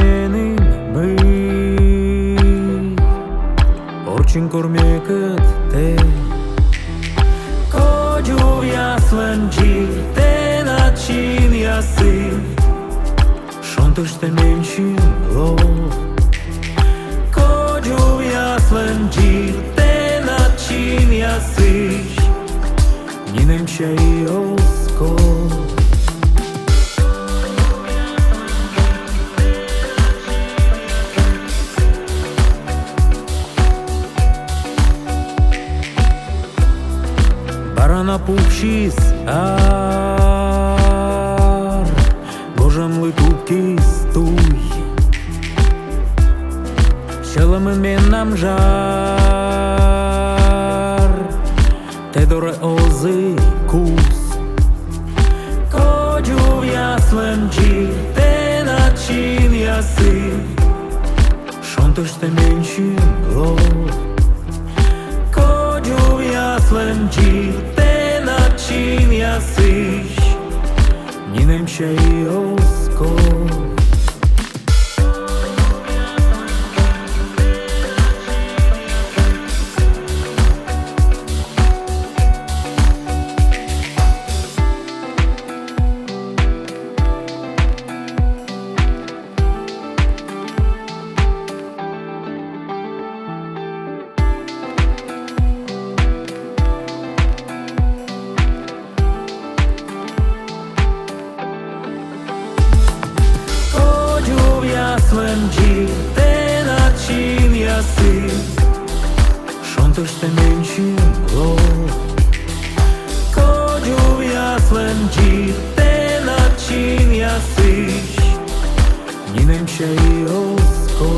menin Oricin körmeket te Kođu jaslenđi te način jasi Šontoš te menšin lo Kođu jaslenđi te način jasi Njinem će i osko Barana pupšis ar Božam li kupki stuj Šelamın menam žar Te dore ozi kus Kođu jaslenđi te način jasi Šontoš te menšin lo Kođu jaslenđi te način jasiš Njinem će i osko Jaslenđi te način jasi Šontoš te menšin lo Kođu jaslenđi te način jasiš Njinem će i osko